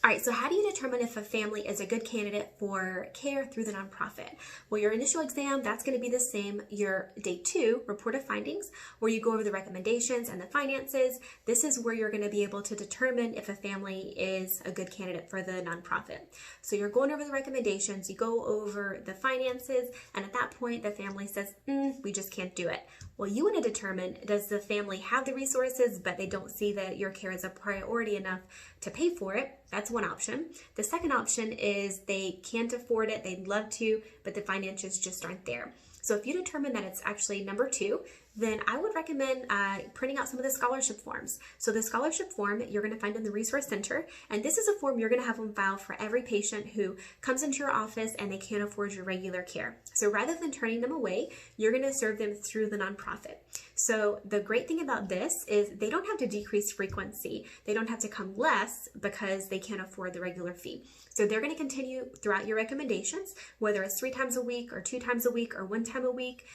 All right, so how do you determine if a family is a good candidate for care through the nonprofit? Well, your initial exam, that's going to be the same. Your day 2 report of findings, where you go over the recommendations and the finances. This is where you're going to be able to determine if a family is a good candidate for the nonprofit. So you're going over the recommendations, you go over the finances, and at that point, the family says, we just can't do it. Well, you want to determine, does the family have the resources, but they don't see that your care is a priority enough to pay for it? That's one option. The second option is they can't afford it, they'd love to, but the finances just aren't there. So if you determine that it's actually number 2, then I would recommend printing out some of the scholarship forms. So the scholarship form you're going to find in the Resource Center, and this is a form you're going to have on file for every patient who comes into your office and they can't afford your regular care. So rather than turning them away, you're going to serve them through the nonprofit. So the great thing about this is they don't have to decrease frequency. They don't have to come less because they can't afford the regular fee. So they're going to continue throughout your recommendations, whether it's 3 times a week or 2 times a week or 1 time a week.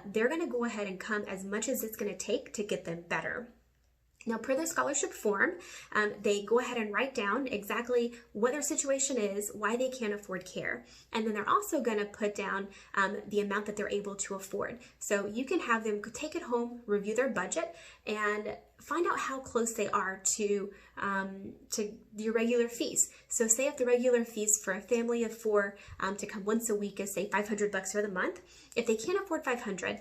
They're going to go ahead and come as much as it's going to take to get them better. Now, per the scholarship form, they go ahead and write down exactly what their situation is, why they can't afford care. And then they're also going to put down the amount that they're able to afford. So you can have them take it home, review their budget, and find out how close they are to your regular fees. So say if the regular fees for a family of 4 to come once a week is say $500 for the month, if they can't afford $500,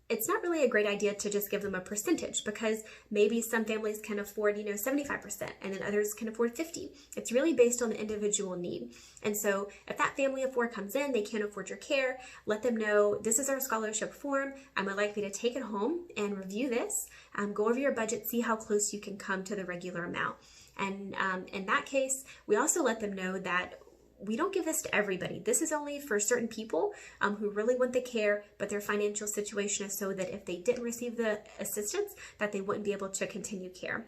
it's not really a great idea to just give them a percentage, because maybe some families can afford, 75%, and then others can afford 50%. It's really based on the individual need. And so if that family of 4 comes in, they can't afford your care, let them know this is our scholarship form. I'm likely to take it home and review this, go over your budget, see how close you can come to the regular amount. And in that case, we also let them know that we don't give this to everybody. This is only for certain people who really want the care, but their financial situation is so that if they didn't receive the assistance, that they wouldn't be able to continue care.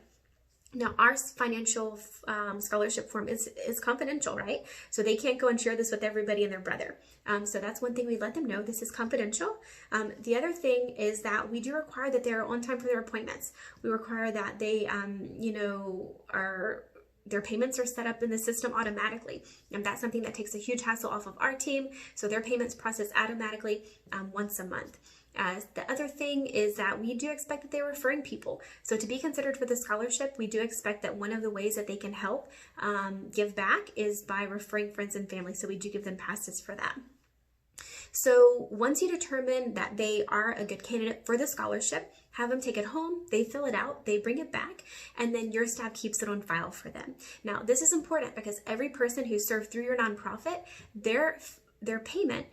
Now, our financial scholarship form is confidential, right? So they can't go and share this with everybody and their brother. So that's one thing we let them know. This is confidential. The other thing is that we do require that they're on time for their appointments. We require that they, their payments are set up in the system automatically. And that's something that takes a huge hassle off of our team. So their payments process automatically once a month. The other thing is that we do expect that they're referring people. So to be considered for the scholarship, we do expect that one of the ways that they can help give back is by referring friends and family. So we do give them passes for that. So once you determine that they are a good candidate for the scholarship, have them take it home, they fill it out, they bring it back, and then your staff keeps it on file for them. Now, this is important because every person who's served through your nonprofit, their payment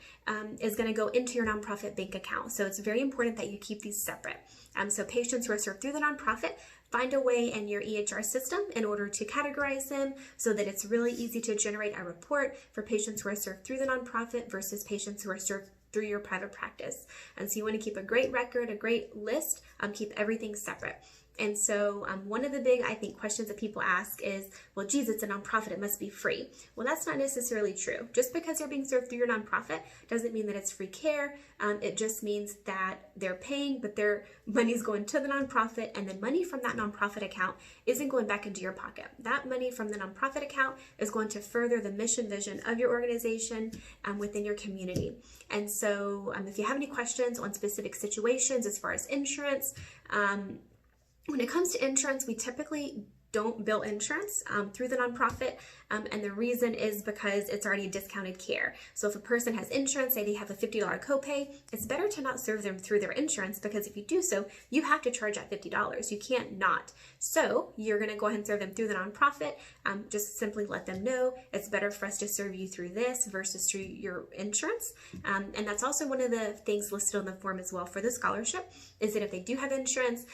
is going to go into your nonprofit bank account. So it's very important that you keep these separate. So patients who are served through the nonprofit, find a way in your EHR system in order to categorize them so that it's really easy to generate a report for patients who are served through the nonprofit versus patients who are served through your private practice. And so you want to keep a great record, a great list, keep everything separate. And so one of the big, I think, questions that people ask is, well, geez, it's a nonprofit, it must be free. Well, that's not necessarily true. Just because you're being served through your nonprofit doesn't mean that it's free care. It just means that they're paying, but their money's going to the nonprofit, and the money from that nonprofit account isn't going back into your pocket. That money from the nonprofit account is going to further the mission vision of your organization within your community. And so if you have any questions on specific situations as far as insurance, when it comes to insurance, we typically don't bill insurance through the nonprofit, and the reason is because it's already discounted care. So if a person has insurance, say they have a $50 copay, it's better to not serve them through their insurance, because if you do so, you have to charge that $50. You can't not. So you're going to go ahead and serve them through the nonprofit. Just simply let them know it's better for us to serve you through this versus through your insurance. And that's also one of the things listed on the form as well for the scholarship, is that if they do have insurance,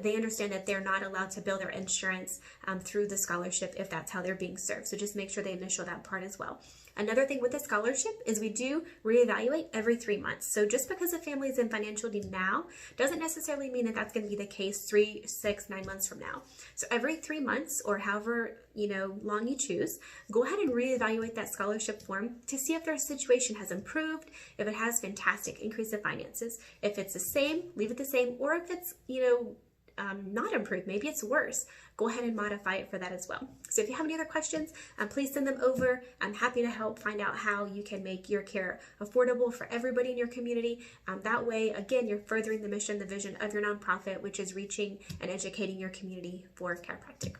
they understand that they're not allowed to bill their insurance through the scholarship if that's how they're being served. So just make sure they initial that part as well. Another thing with the scholarship is we do reevaluate every 3 months. So just because a family is in financial need now doesn't necessarily mean that that's going to be the case 3, 6, 9 months from now. So every 3 months, or however long you choose, go ahead and reevaluate that scholarship form to see if their situation has improved. If it has, fantastic, increase the finances. If it's the same, leave it the same. Or if it's not improved. Maybe it's worse. Go ahead and modify it for that as well. So if you have any other questions, please send them over. I'm happy to help find out how you can make your care affordable for everybody in your community. That way, again, you're furthering the mission, the vision of your nonprofit, which is reaching and educating your community for chiropractic.